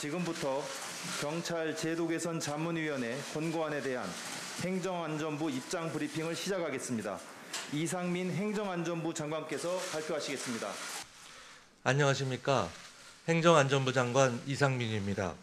지금부터 경찰 제도 개선 자문위원회 권고안에 대한 행정안전부 입장 브리핑을 시작하겠습니다. 이상민 행정안전부 장관께서 발표하시겠습니다. 안녕하십니까. 행정안전부 장관 이상민입니다.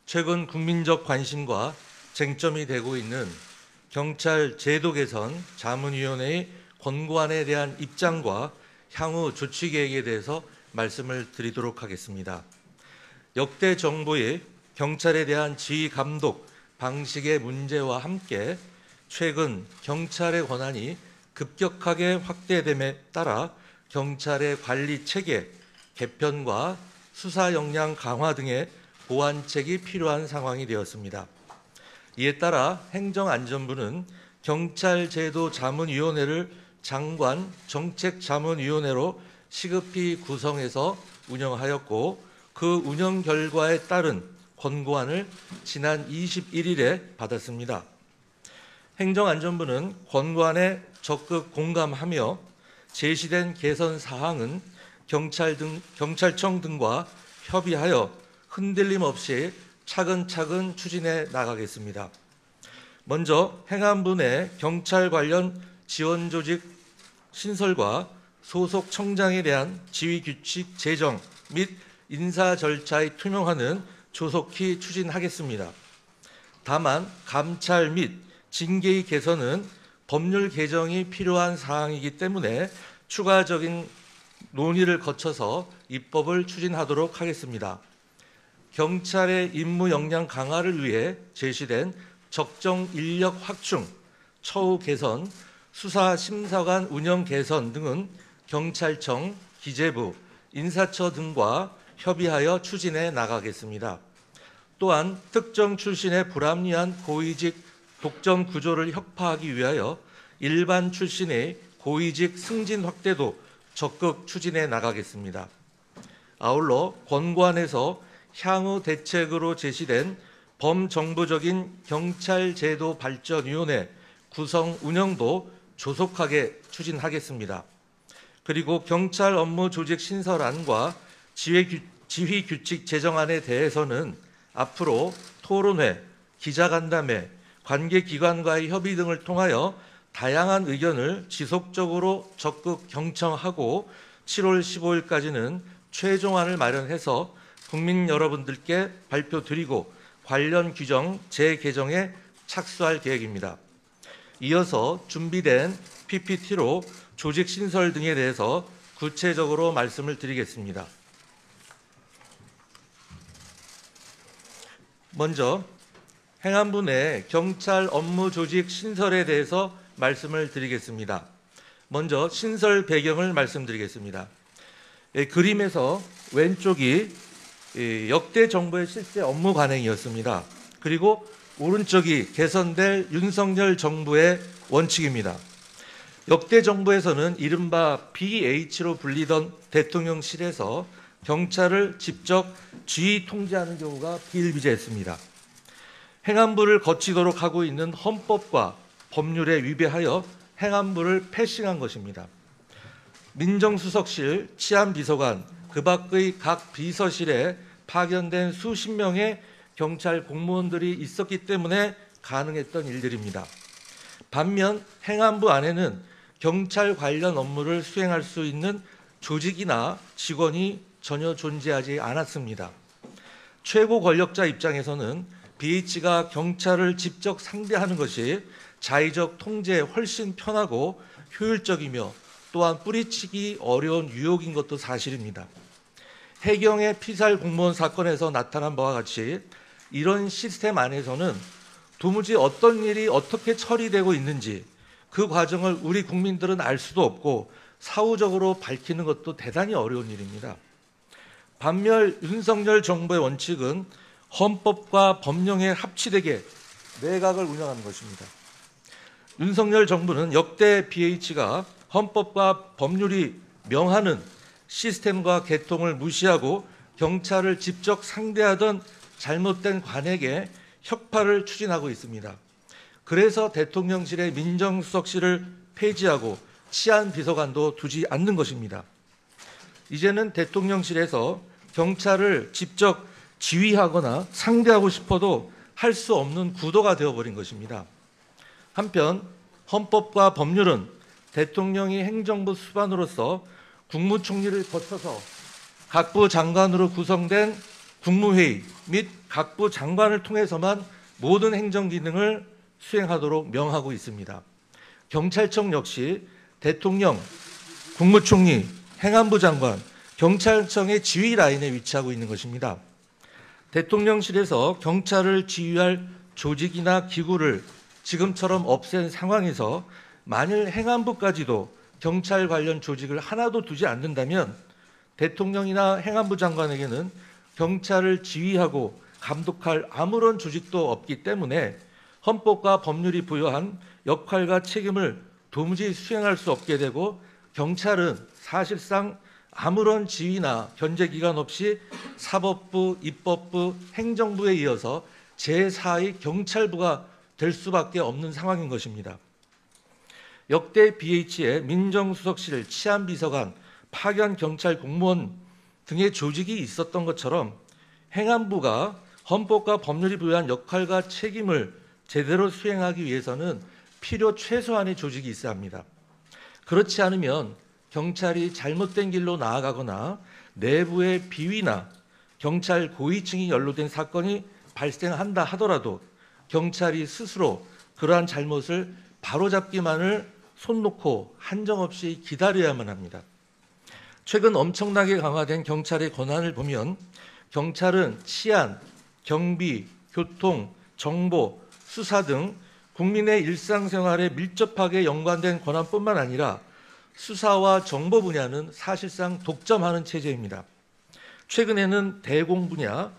최근 국민적 관심과 쟁점이 되고 있는 경찰 제도 개선 자문위원회의 권고안에 대한 입장과 향후 조치 계획에 대해서 말씀을 드리도록 하겠습니다. 역대 정부의 경찰에 대한 지휘 감독 방식의 문제와 함께 최근 경찰의 권한이 급격하게 확대됨에 따라 경찰의 관리 체계 개편과 수사 역량 강화 등의 보완책이 필요한 상황이 되었습니다. 이에 따라 행정안전부는 경찰제도자문위원회를 장관 정책자문위원회로 시급히 구성해서 운영하였고 그 운영 결과에 따른 권고안을 지난 21일에 받았습니다. 행정안전부는 권고안에 적극 공감하며 제시된 개선 사항은 경찰청 등과 협의하여 흔들림 없이 차근차근 추진해 나가겠습니다. 먼저 행안부 내 경찰 관련 지원 조직 신설과 소속 청장에 대한 지휘 규칙 제정 및 인사 절차의 투명화는 조속히 추진하겠습니다. 다만 감찰 및 징계의 개선은 법률 개정이 필요한 사항이기 때문에 추가적인 논의를 거쳐서 입법을 추진하도록 하겠습니다. 경찰의 임무 역량 강화를 위해 제시된 적정 인력 확충, 처우 개선, 수사 심사관 운영 개선 등은 경찰청, 기재부, 인사처 등과 협의하여 추진해 나가겠습니다. 또한 특정 출신의 불합리한 고위직 독점 구조를 혁파하기 위하여 일반 출신의 고위직 승진 확대도 적극 추진해 나가겠습니다. 아울러 권고안에서 향후 대책으로 제시된 범정부적인 경찰제도발전위원회 구성 운영도 조속하게 추진하겠습니다. 그리고 경찰 업무 조직 신설안과 지휘 규칙 제정안에 대해서는 앞으로 토론회, 기자간담회, 관계기관과의 협의 등을 통하여 다양한 의견을 지속적으로 적극 경청하고 7월 15일까지는 최종안을 마련해서 국민 여러분들께 발표드리고 관련 규정 재개정에 착수할 계획입니다. 이어서 준비된 PPT로 조직 신설 등에 대해서 구체적으로 말씀을 드리겠습니다. 먼저 행안부 내 경찰 업무 조직 신설에 대해서 말씀을 드리겠습니다. 먼저 신설 배경을 말씀드리겠습니다. 그림에서 왼쪽이 역대 정부의 실제 업무 관행이었습니다. 그리고 오른쪽이 개선될 윤석열 정부의 원칙입니다. 역대 정부에서는 이른바 BH로 불리던 대통령실에서 경찰을 직접 지휘 통제하는 경우가 비일비재했습니다. 행안부를 거치도록 하고 있는 헌법과 법률에 위배하여 행안부를 패싱한 것입니다. 민정수석실, 치안비서관, 그 밖의 각 비서실에 파견된 수십 명의 경찰 공무원들이 있었기 때문에 가능했던 일들입니다. 반면 행안부 안에는 경찰 관련 업무를 수행할 수 있는 조직이나 직원이 전혀 존재하지 않았습니다. 최고 권력자 입장에서는 BH가 경찰을 직접 상대하는 것이 자의적 통제에 훨씬 편하고 효율적이며 또한 뿌리치기 어려운 유혹인 것도 사실입니다. 해경의 피살 공무원 사건에서 나타난 바와 같이 이런 시스템 안에서는 도무지 어떤 일이 어떻게 처리되고 있는지 그 과정을 우리 국민들은 알 수도 없고 사후적으로 밝히는 것도 대단히 어려운 일입니다. 반면 윤석열 정부의 원칙은 헌법과 법령에 합치되게 내각을 운영하는 것입니다. 윤석열 정부는 역대 BH가 헌법과 법률이 명하는 시스템과 계통을 무시하고 경찰을 직접 상대하던 잘못된 관행에 혁파를 추진하고 있습니다. 그래서 대통령실의 민정수석실을 폐지하고 치안비서관도 두지 않는 것입니다. 이제는 대통령실에서 경찰을 직접 지휘하거나 상대하고 싶어도 할 수 없는 구도가 되어버린 것입니다. 한편 헌법과 법률은 대통령이 행정부 수반으로서 국무총리를 거쳐서 각부 장관으로 구성된 국무회의 및 각부 장관을 통해서만 모든 행정 기능을 수행하도록 명하고 있습니다. 경찰청 역시 대통령, 국무총리, 행안부 장관, 경찰청의 지휘 라인에 위치하고 있는 것입니다. 대통령실에서 경찰을 지휘할 조직이나 기구를 지금처럼 없앤 상황에서 만일 행안부까지도 경찰 관련 조직을 하나도 두지 않는다면 대통령이나 행안부 장관에게는 경찰을 지휘하고 감독할 아무런 조직도 없기 때문에 헌법과 법률이 부여한 역할과 책임을 도무지 수행할 수 없게 되고 경찰은 사실상 아무런 지휘나 견제기관 없이 사법부, 입법부, 행정부에 이어서 제4의 경찰부가 될 수밖에 없는 상황인 것입니다. 역대 BH의 민정수석실, 치안비서관, 파견경찰 공무원 등의 조직이 있었던 것처럼 행안부가 헌법과 법률이 부여한 역할과 책임을 제대로 수행하기 위해서는 필요 최소한의 조직이 있어야 합니다. 그렇지 않으면 경찰이 잘못된 길로 나아가거나 내부의 비위나 경찰 고위층이 연루된 사건이 발생한다 하더라도 경찰이 스스로 그러한 잘못을 바로잡기만을 손 놓고 한정없이 기다려야만 합니다. 최근 엄청나게 강화된 경찰의 권한을 보면 경찰은 치안, 경비, 교통, 정보, 수사 등 국민의 일상생활에 밀접하게 연관된 권한뿐만 아니라 수사와 정보 분야는 사실상 독점하는 체제입니다. 최근에는 대공 분야,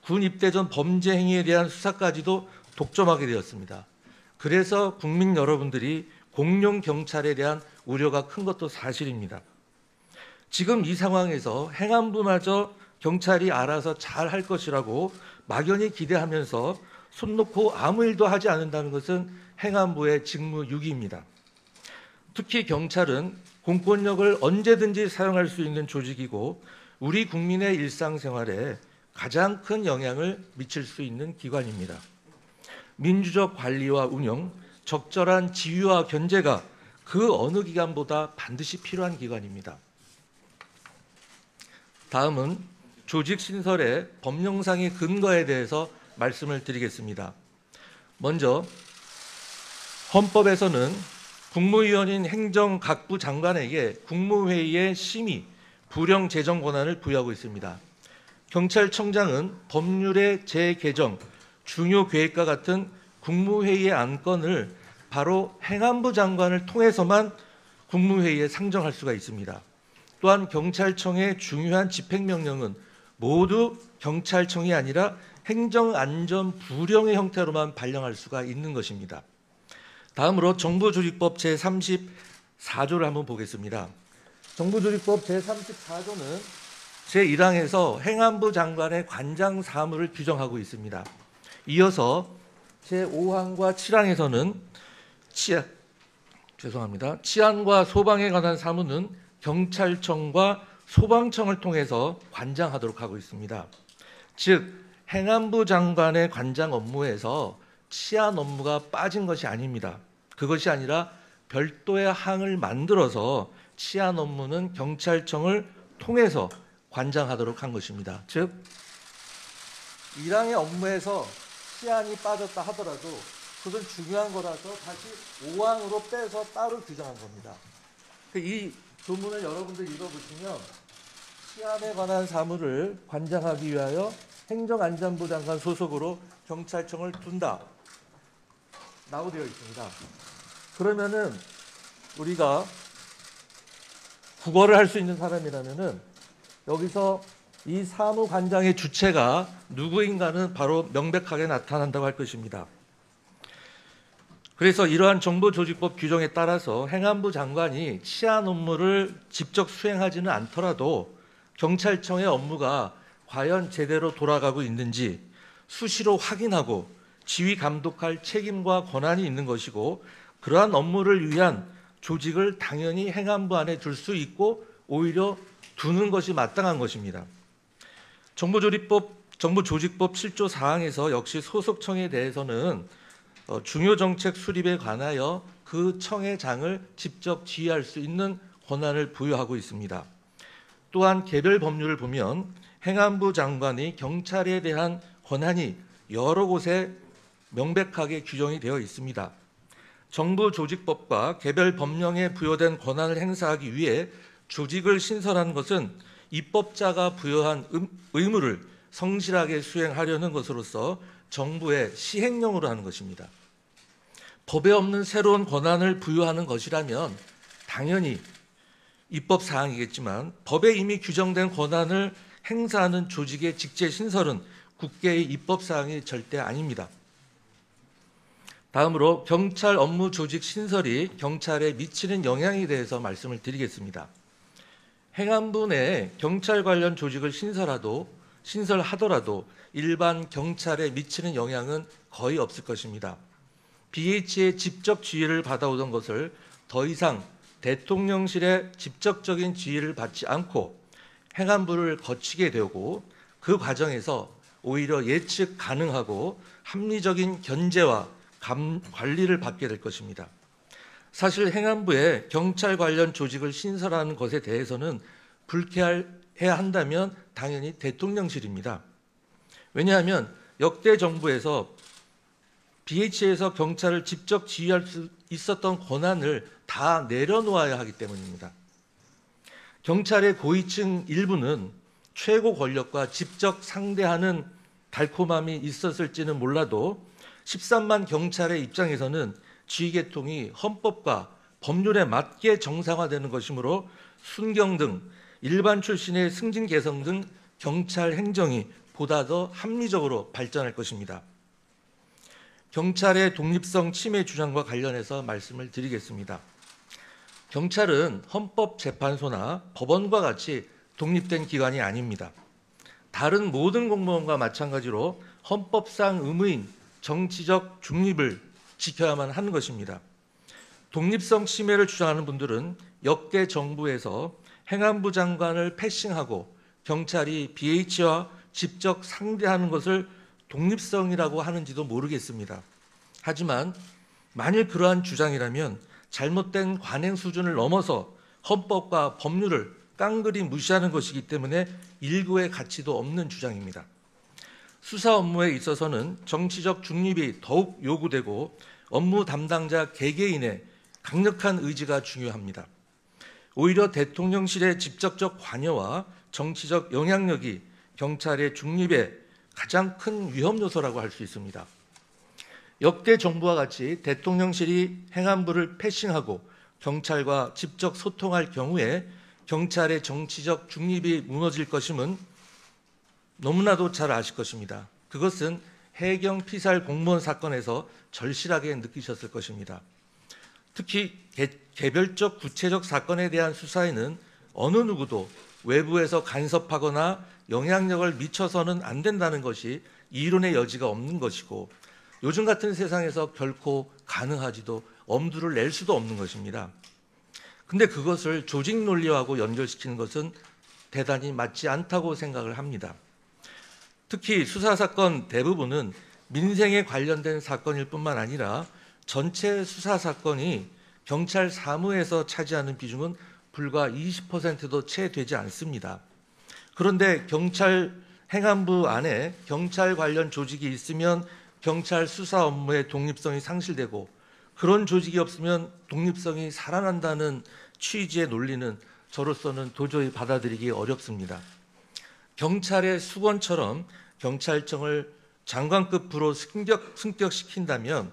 군 입대 전 범죄 행위에 대한 수사까지도 독점하게 되었습니다. 그래서 국민 여러분들이 공룡 경찰에 대한 우려가 큰 것도 사실입니다. 지금 이 상황에서 행안부마저 경찰이 알아서 잘 할 것이라고 막연히 기대하면서 손 놓고 아무 일도 하지 않는다는 것은 행안부의 직무유기입니다. 특히 경찰은 공권력을 언제든지 사용할 수 있는 조직이고 우리 국민의 일상생활에 가장 큰 영향을 미칠 수 있는 기관입니다. 민주적 관리와 운영, 적절한 지휘와 견제가 그 어느 기관보다 반드시 필요한 기관입니다. 다음은 조직 신설의 법령상의 근거에 대해서 말씀을 드리겠습니다. 먼저 헌법에서는 국무위원인 행정각부 장관에게 국무회의의 심의, 부령 제정 권한을 부여하고 있습니다. 경찰청장은 법률의 재개정, 중요 계획과 같은 국무회의의 안건을 바로 행안부 장관을 통해서만 국무회의에 상정할 수가 있습니다. 또한 경찰청의 중요한 집행명령은 모두 경찰청이 아니라 행정안전부령의 형태로만 발령할 수가 있는 것입니다. 다음으로 정부조직법 제34조를 한번 보겠습니다. 정부조직법 제34조는 제1항에서 행안부 장관의 관장 사무를 규정하고 있습니다. 이어서 제5항과 7항에서는 치안과 소방에 관한 사무는 경찰청과 소방청을 통해서 관장하도록 하고 있습니다. 즉 행안부 장관의 관장 업무에서 치안 업무가 빠진 것이 아닙니다. 그것이 아니라 별도의 항을 만들어서 치안 업무는 경찰청을 통해서 관장하도록 한 것입니다. 즉 1항의 업무에서 치안이 빠졌다 하더라도 그것은 중요한 거라서 다시 5항으로 빼서 따로 규정한 겁니다. 이 조문을 여러분들 읽어보시면 치안에 관한 사무를 관장하기 위하여 행정안전부 장관 소속으로 경찰청을 둔다 라고 되어 있습니다. 그러면은 우리가 국어를 할 수 있는 사람이라면은 여기서 이 사무관장의 주체가 누구인가는 바로 명백하게 나타난다고 할 것입니다. 그래서 이러한 정보조직법 규정에 따라서 행안부 장관이 치안 업무를 직접 수행하지는 않더라도 경찰청의 업무가 과연 제대로 돌아가고 있는지 수시로 확인하고 지휘 감독할 책임과 권한이 있는 것이고 그러한 업무를 위한 조직을 당연히 행안부 안에 둘 수 있고 오히려 두는 것이 마땅한 것입니다. 정보조직법 정부 조직법 7조 사항에서 역시 소속청에 대해서는 중요 정책 수립에 관하여 그 청의 장을 직접 지휘할 수 있는 권한을 부여하고 있습니다. 또한 개별 법률을 보면 행안부 장관이 경찰에 대한 권한이 여러 곳에 명백하게 규정이 되어 있습니다. 정부 조직법과 개별 법령에 부여된 권한을 행사하기 위해 조직을 신설하는 것은 입법자가 부여한 의무를 성실하게 수행하려는 것으로서 정부의 시행령으로 하는 것입니다. 법에 없는 새로운 권한을 부여하는 것이라면 당연히 입법 사항이겠지만 법에 이미 규정된 권한을 행사하는 조직의 직제 신설은 국회의 입법 사항이 절대 아닙니다. 다음으로 경찰 업무 조직 신설이 경찰에 미치는 영향에 대해서 말씀을 드리겠습니다. 행안부 내 경찰 관련 조직을 신설하더라도 일반 경찰에 미치는 영향은 거의 없을 것입니다. BH의 직접 지휘를 받아오던 것을 더 이상 대통령실의 직접적인 지휘를 받지 않고 행안부를 거치게 되고 그 과정에서 오히려 예측 가능하고 합리적인 견제와 관리를 받게 될 것입니다. 사실 행안부에 경찰 관련 조직을 신설하는 것에 대해서는 불쾌해야 한다면 당연히 대통령실입니다. 왜냐하면 역대 정부에서 BH에서 경찰을 직접 지휘할 수 있었던 권한을 다 내려놓아야 하기 때문입니다. 경찰의 고위층 일부는 최고 권력과 직접 상대하는 달콤함이 있었을지는 몰라도 13만 경찰의 입장에서는 지휘계통이 헌법과 법률에 맞게 정상화되는 것이므로 순경 등 일반 출신의 승진 개성 등 경찰 행정이 보다 더 합리적으로 발전할 것입니다. 경찰의 독립성 침해 주장과 관련해서 말씀을 드리겠습니다. 경찰은 헌법재판소나 법원과 같이 독립된 기관이 아닙니다. 다른 모든 공무원과 마찬가지로 헌법상 의무인 정치적 중립을 지켜야만 하는 것입니다. 독립성 침해를 주장하는 분들은 역대 정부에서 행안부 장관을 패싱하고 경찰이 BH와 직접 상대하는 것을 독립성이라고 하는지도 모르겠습니다. 하지만 만일 그러한 주장이라면 잘못된 관행 수준을 넘어서 헌법과 법률을 깡그리 무시하는 것이기 때문에 일구의 가치도 없는 주장입니다. 수사 업무에 있어서는 정치적 중립이 더욱 요구되고 업무 담당자 개개인의 강력한 의지가 중요합니다. 오히려 대통령실의 직접적 관여와 정치적 영향력이 경찰의 중립의 가장 큰 위험 요소라고 할 수 있습니다. 역대 정부와 같이 대통령실이 행안부를 패싱하고 경찰과 직접 소통할 경우에 경찰의 정치적 중립이 무너질 것임은 너무나도 잘 아실 것입니다. 그것은 해경 피살 공무원 사건에서 절실하게 느끼셨을 것입니다. 특히 개별적 구체적 사건에 대한 수사에는 어느 누구도 외부에서 간섭하거나 영향력을 미쳐서는 안 된다는 것이 이론의 여지가 없는 것이고 요즘 같은 세상에서 결코 가능하지도 엄두를 낼 수도 없는 것입니다. 근데 그것을 조직 논리하고 연결시키는 것은 대단히 맞지 않다고 생각을 합니다. 특히 수사사건 대부분은 민생에 관련된 사건일 뿐만 아니라 전체 수사사건이 경찰 사무에서 차지하는 비중은 불과 20%도 채 되지 않습니다. 그런데 경찰 행안부 안에 경찰 관련 조직이 있으면 경찰 수사 업무의 독립성이 상실되고 그런 조직이 없으면 독립성이 살아난다는 취지의 논리는 저로서는 도저히 받아들이기 어렵습니다. 경찰의 수건처럼 경찰청을 장관급 부로 승격시킨다면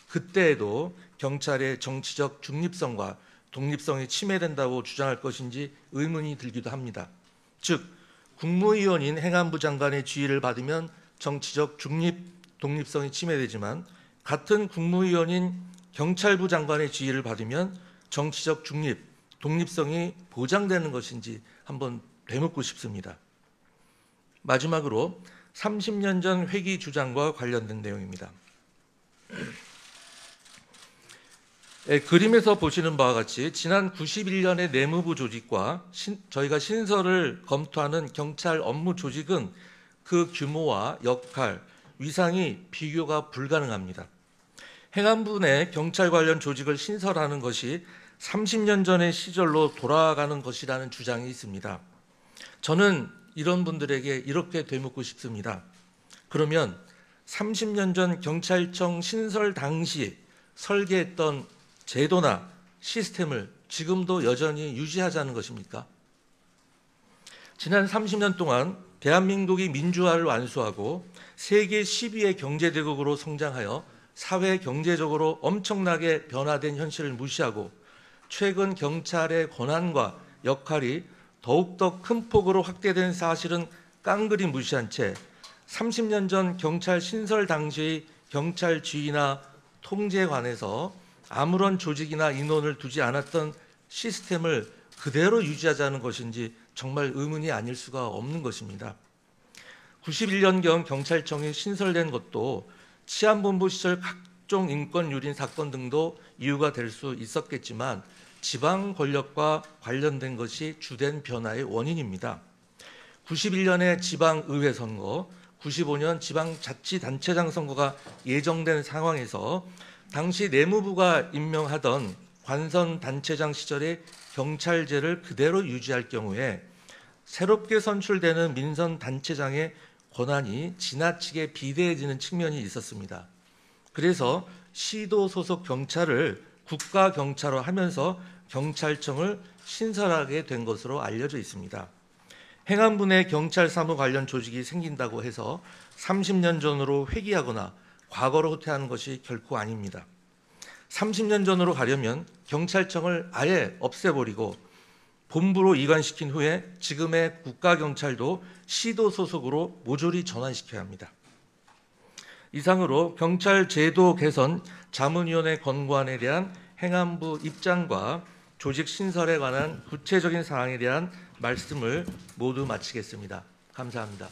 그때에도 경찰의 정치적 중립성과 독립성이 침해된다고 주장할 것인지 의문이 들기도 합니다. 즉 국무위원인 행안부 장관의 지휘를 받으면 정치적 중립, 독립성이 침해되지만 같은 국무위원인 경찰부 장관의 지휘를 받으면 정치적 중립, 독립성이 보장되는 것인지 한번 되묻고 싶습니다. 마지막으로 30년 전 회기 주장과 관련된 내용입니다. 그림에서 보시는 바와 같이 지난 91년의 내무부 조직과 저희가 신설을 검토하는 경찰 업무 조직은 그 규모와 역할, 위상이 비교가 불가능합니다. 행안부 내 경찰 관련 조직을 신설하는 것이 30년 전의 시절로 돌아가는 것이라는 주장이 있습니다. 저는 이런 분들에게 이렇게 되묻고 싶습니다. 그러면 30년 전 경찰청 신설 당시 설계했던 제도나 시스템을 지금도 여전히 유지하자는 것입니까? 지난 30년 동안 대한민국이 민주화를 완수하고 세계 10위의 경제대국으로 성장하여 사회 경제적으로 엄청나게 변화된 현실을 무시하고 최근 경찰의 권한과 역할이 더욱더 큰 폭으로 확대된 사실은 깡그리 무시한 채 30년 전 경찰 신설 당시의 경찰 지휘나 통제에 관해서 아무런 조직이나 인원을 두지 않았던 시스템을 그대로 유지하자는 것인지 정말 의문이 아닐 수가 없는 것입니다. 91년경 경찰청이 신설된 것도 치안본부 시절 각종 인권 유린 사건 등도 이유가 될 수 있었겠지만 지방 권력과 관련된 것이 주된 변화의 원인입니다. 91년의 지방의회 선거, 95년 지방자치단체장 선거가 예정된 상황에서 당시 내무부가 임명하던 관선단체장 시절의 경찰제를 그대로 유지할 경우에 새롭게 선출되는 민선단체장의 권한이 지나치게 비대해지는 측면이 있었습니다. 그래서 시도 소속 경찰을 국가경찰로 하면서 경찰청을 신설하게 된 것으로 알려져 있습니다. 행안부 내 경찰 사무 관련 조직이 생긴다고 해서 30년 전으로 회귀하거나 과거로 후퇴하는 것이 결코 아닙니다. 30년 전으로 가려면 경찰청을 아예 없애버리고 본부로 이관시킨 후에 지금의 국가경찰도 시도 소속으로 모조리 전환시켜야 합니다. 이상으로 경찰 제도 개선 자문위원회 권고안에 대한 행안부 입장과 조직 신설에 관한 구체적인 사항에 대한 말씀을 모두 마치겠습니다. 감사합니다.